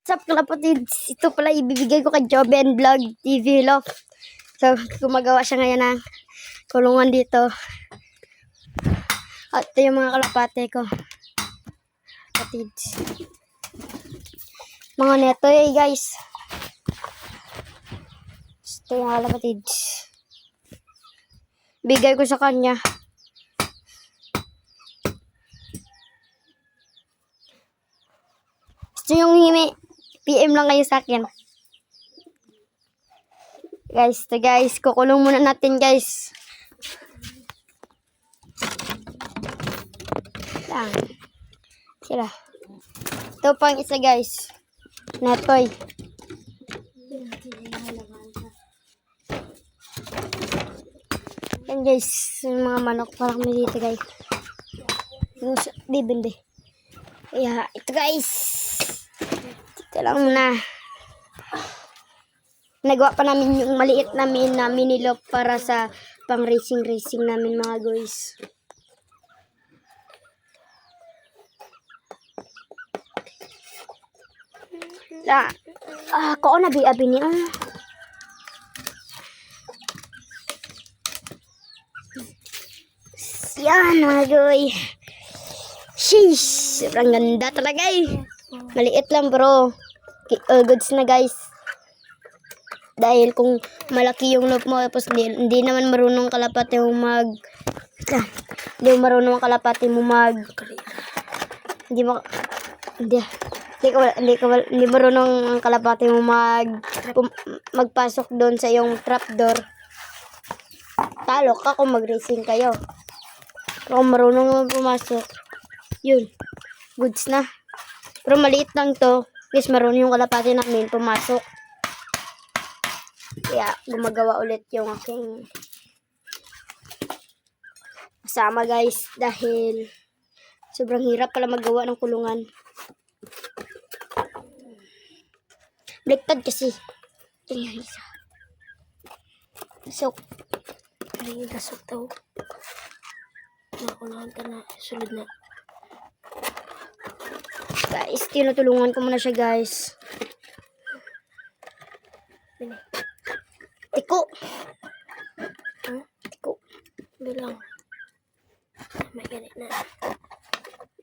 What's up kalapatid? Ito pala ibibigay ko kay Joben Vlog TV Love. So, gumagawa siya ngayon ng kulungan dito. At ito yung mga kalapate ko. Kalapatid. Mga neto guys. Ito yung kalapatid. Bigay ko sa kanya. Ito yung PM lang kayo sa akin. Guys, ito guys. Kukulong muna natin guys. Lang. Sila. Ito pang isa guys. Netoy. Yan guys. Yung mga manok parang may dito guys. Yung bibindi. Kaya ito guys. Ito lang muna. Nagawa pa namin yung maliit namin na mini-loop para sa pang racing namin mga guys. Ko na abi ni Yan mga guys. Sheesh, sobrang ganda talaga eh. Maliit lang bro. Goods na guys. Dahil kung malaki yung loop mo tapos hindi naman marunong kalapati mo hindi marunong ang kalapati mo magpasok doon sa yung trapdoor. Talo ka kung mag-racing kayo. Kung marunong mo pumasok, yun, goods na. Pero maliit lang to, guys, marunong yung kalapati namin pumasok. Kaya gumagawa ulit yung aking kasama guys dahil sobrang hirap pala magawa ng kulungan. Baliktad kasi. Tingnan isa. Pasok. Ay, pasok daw. Nakunahan ka na. Sulod na. Guys, tinutulungan ko muna siya guys. Tiko. Tiko. Bilang. May ganit na.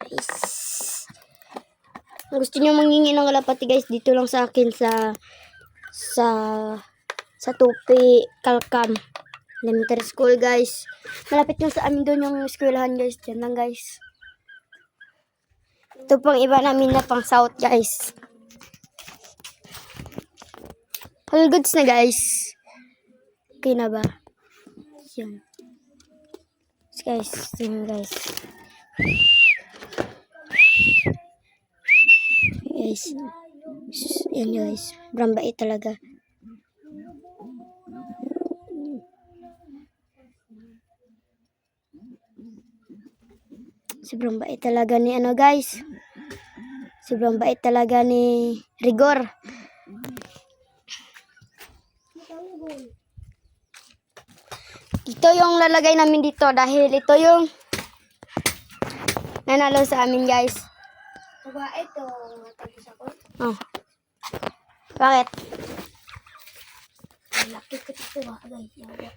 Nice. Kung gusto nyo mangingi ng kalapati guys, dito lang sa akin sa Tupi Kalkam Elementary School guys. Malapit lang sa amin doon yung eskwelahan guys. Diyan lang guys. Ito pang iba namin na pang south guys. All goods na guys. Okay na ba? Yan. Guys, yan guys. Guys. Yan guys. Sobrang bait talaga. Sobrang bait talaga ni guys. Sobrang bait talaga ni Rigor. Ito yung lalagay namin dito dahil ito yung nanalo sa amin guys. Ito, matapos ako. Oh. Bakit? Laki ko dito guys.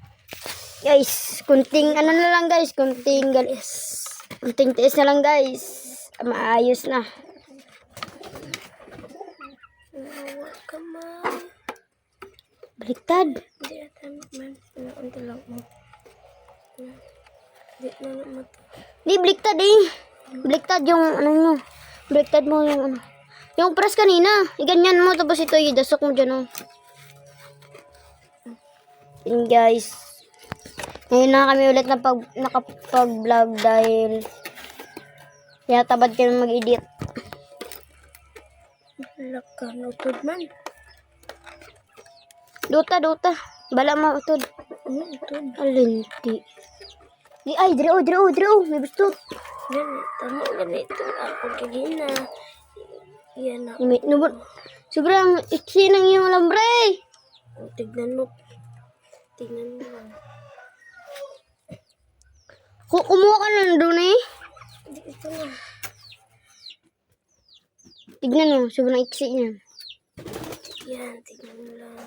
Guys, kunting ano na lang guys, kunting galis. Kunting tiis na lang guys. Maayos na. Come on. Baliktad. Hindi natin man. Unti lang mo. Hindi na naman. Di baliktad eh. Baliktad yung ano mo. Baliktad mo yung ano. Yung press kanina. Iganyan mo tapos ito idasok mo dyan oh. Yun guys. Ngayon na kami ulit nakapag-vlog dahil tabad kami mag-edit. Laka, utod man. Duta. Bala mo utod. Utod. Alinti. Di ay, dre. May bustot. Yan, tamo ganito. Ako kagina. Yan ako. Sobrang iksi ng iyong alambre. Tignan mo. Tignan mo. Kumuha ka na doon eh. Ito na. Tignan mo, sobrang iksi niya. Yan, tignan mo lang.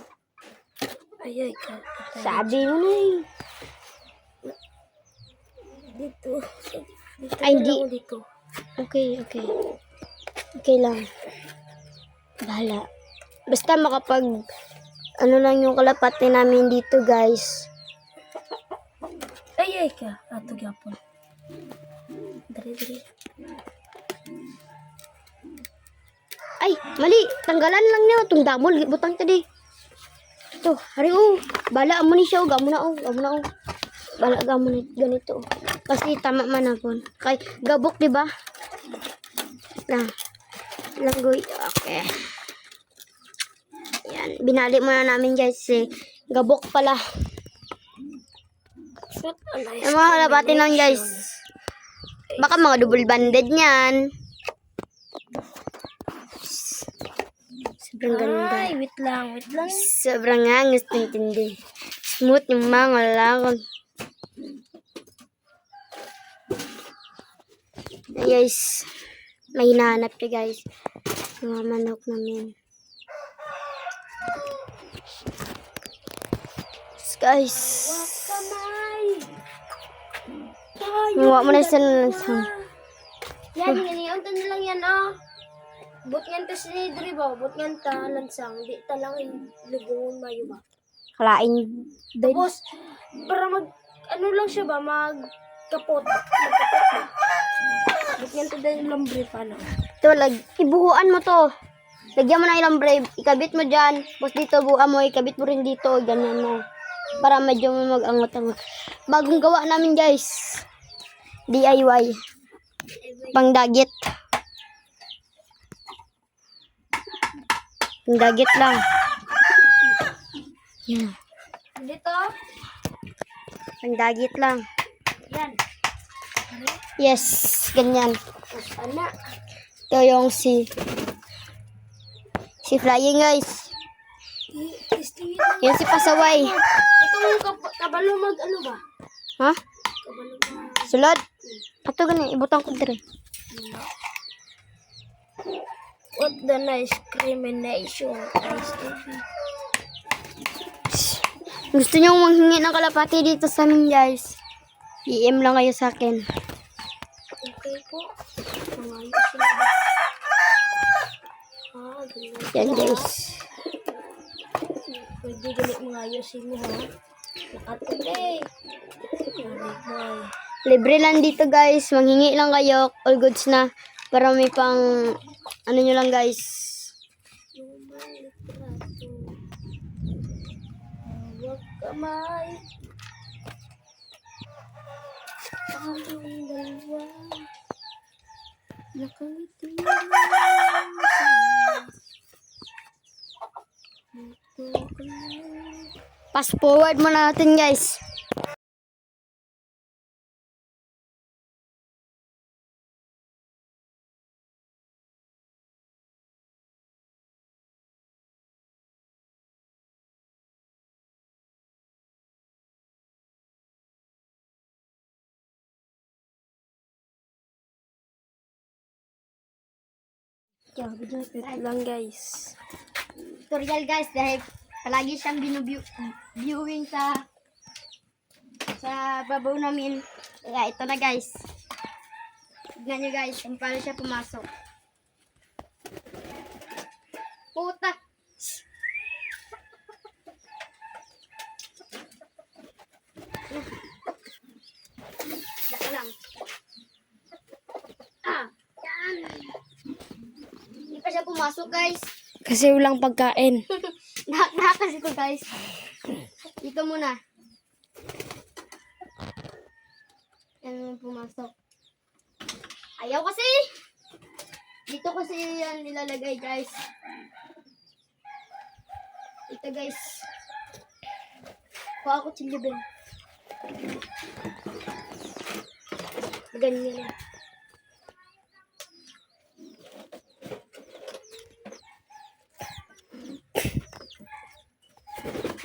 Ay, Sabi mo na eh. dito. Dito Ay, na hindi. lang dito. Okay. Okay lang. Bahala. Basta makapag ano lang yung kalapati namin dito, guys. Ay, ka. Ato gyapon. Dali. Ay, mali. Tanggalan lang niyo. Itong damol. Butang tadi. Ito, hari bala mo ni siya. Gamo na Bala gamo ni ganito. Kasi tama man ako. Kay gabok, di ba? Langgoy. Okay. Yan. Binali muna namin, guys. Gabok pala. Shot, alay. Yung mga kalapati lang, guys. Baka mga double banded niyan. Sobrang ganda. Ay, wait lang. Sobrang angas, tindi. Smooth yung mga lakon. Guys, may hinahanap siya, guys. Yung mga manok namin. Guys. Kamay. Muwa mo na sa Yan, unta na lang yan, oh. But yan ta si Driba, but yan ta lansang. Di ta lang ilugong mayo ba. kalain din. Tapos, para ano lang siya ba, magkapot. But yan ta dahil lambre pa lang. Ito, ibuhuan mo to. Lagyan mo ng ilang brave. Ikabit mo dyan. Tapos dito, buuan mo. Ikabit mo rin dito. Ganyan mo. Para medyo mag-angot-angot. Bagong gawa namin, guys. DIY. Pangdagit. Pangdagit lang. Yan. Dito, Pangdagit lang. yan. Yes. Ganyan. Tapos, anak. Ito yung si Flying, guys. Yan si Pasaway. Ito yung kabalo ano ba? Ha? Kabalo Sulod. Ato ganyan. Ibutang ko dire. What the nice discrimination. Nice TV. Gusto nyo manghingi ng kalapati dito sa amin, guys. PM lang kayo sa akin. Okay po. Mga sila ba? Ganun. Yan, guys. Pwede ganit mga ayusin mo, ha? Nakatuloy. Boy. Libre lang dito, guys. Manghingi lang kayo. All goods na. Para may pang, ano nyo lang, guys. Huwag kamay. Ang dalawa. Nakangiti lang Fast forward muna natin, guys. Wait lang, guys. Tutorial, guys. Dahil palagi siyang viewing sa babaw namin. Kaya ito na, guys. Tignan nyo, guys, kung paano siya pumasok. Puta! Daka lang. Yan. Hindi pa siya pumasok, guys. Kasi walang pagkain. Nakakas ito, guys. Dito muna. Yan pumasok. Ayaw kasi. Dito kasi yan nilalagay, guys. Ito, guys. Kuha ako chili ben. Ganyan lang.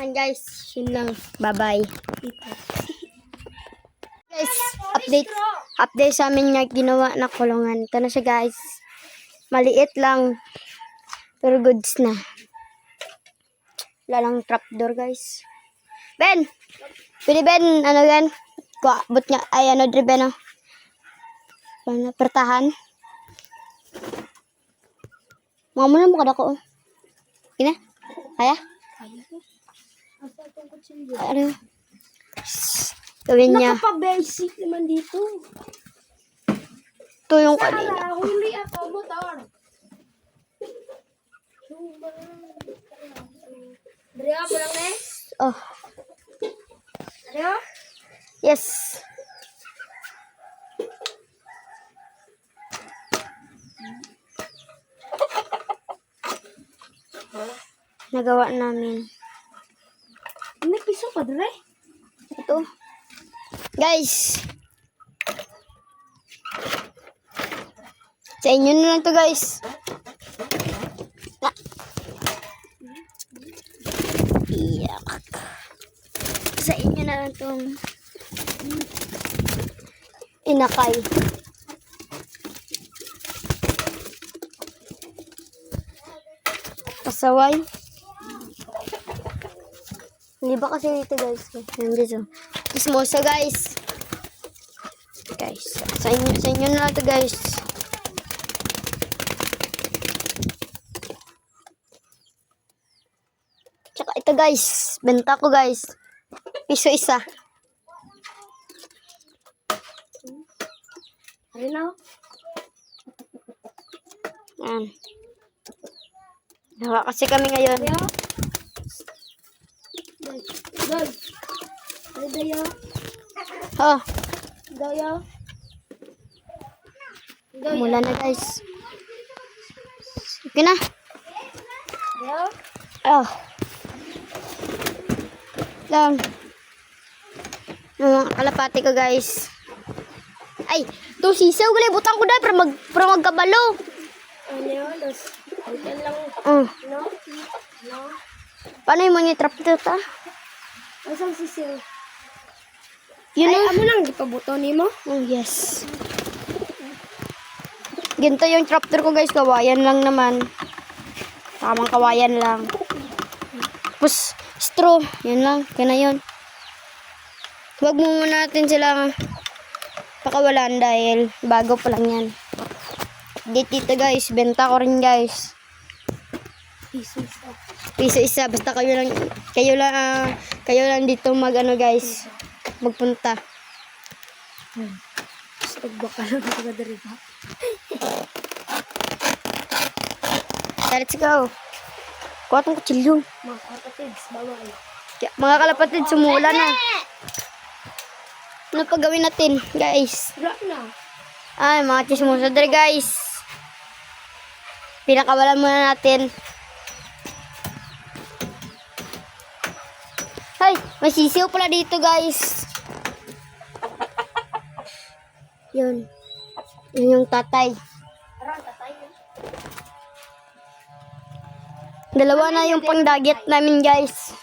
And guys, yun lang. Bye-bye. Guys, update sa amin nga ginawa na kulungan. Ito na siya, guys. Maliit lang. Pero goods na. Wala lang trapdoor, guys. Ben! Pwede, Ben, ano yan? But nga, ay, ano, Dre, Ben, oh. Ano, pertahan. Mga mo na makada ko, oh. Ina? Kaya? Kaya ko. Asa itong kutsilyo? Ano? Gawin niya. Nakapa-basic naman dito. Ito yung kanina. Sara, huli ako, motor. Drea, pulang na eh. Oh, Drea? yes. Nagawa namin. May piso ka, Dre? Ito. Guys. Sa inyo na lang to, guys. Ah. Iyak. Sa inyo na lang tong inakay. Pasaway. Hindi ba kasi dito, guys? Yan dito. Kismosa, guys. Guys, sa inyo na lang to, guys. Tsaka ito, guys. Benta ko, guys. Piso isa. Ano na? Yan. Nawa kasi kami ngayon. Drea? Doy. Ano, Daya? Oh, Daya? Daya? mula na, guys. Okay na. Daya? Oh. Lang. Yung mga kalapati ko, guys. Ay, to sisaw gali butang ko dai para magkabalo. Ano yun? Ikan lang. Oh. No? No? Paano yung mga trap dito ta? Asang sisil? Yun Ay, na. amo nang gipabuto ni mo? Oh, yes. Ganito yung tractor ko, guys. Kawayan lang naman. Tamang kawayan lang. Tapos, straw. Yan lang. Kaya na yun. Huwag mo muna natin silang pakawalan dahil bago pa lang yan. Dito, guys. Benta ko rin, guys. Piso isa. Piso isa. Basta kayo lang dito ano, guys. Magpunta. Stog ba ka lang sa deriva? Let's go. Kuha tong kutsilyo. Mga kapatids, bawal. Mga kalapatid, sumula na. Ano pa gawin natin, guys? Wala na. Ay, mga chismosa dre, guys. Pinakawalan muna natin. Ay, may sisiw pala dito, guys. Yun. Yun yung tatay. Parang tatay yun. Dalawa na yung pangdagat namin, guys.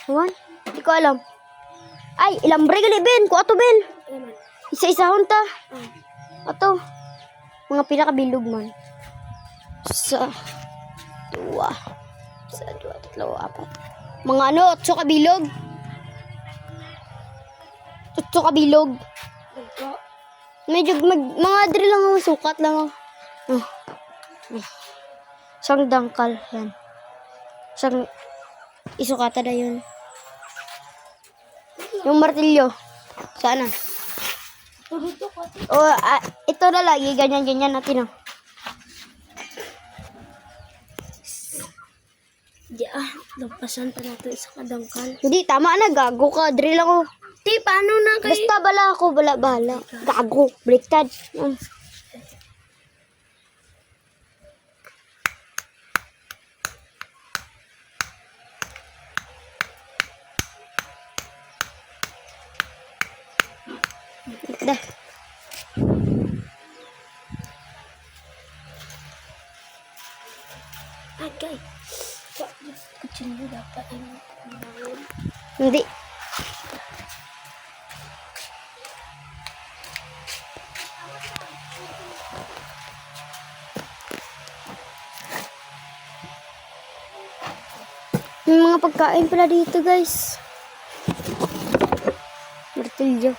Ewan? Hindi ko alam. Ay, ilambre gali, Ben. Kuha to, Ben. Ayan. Isa-isahon ta. Ato. Mga pila ka bilog man. Sa dua. Sa dua, tatlo, apat. Mga ano, 8 ka bilog. 8 ka bilog. Ito. Medyo mga drill lang ako, sukat lang ako. Oh. Isang dangkal. Yan. Isang isukata na yun. Yung martilyo. Sana. Turuto ko. O, ito na lagi. Ganyan natin, oh. Di lampasan pa natin sa kadangkal. Hindi, tama na. Gago ka. Drill ako. Di, paano na kayo? Basta bala ako. Bala. Gago. Baliktad. Dah. Agay. Kutsilyo dapat ang bawal. Hindi. May mga pagkain pala dito, guys. Martilyo.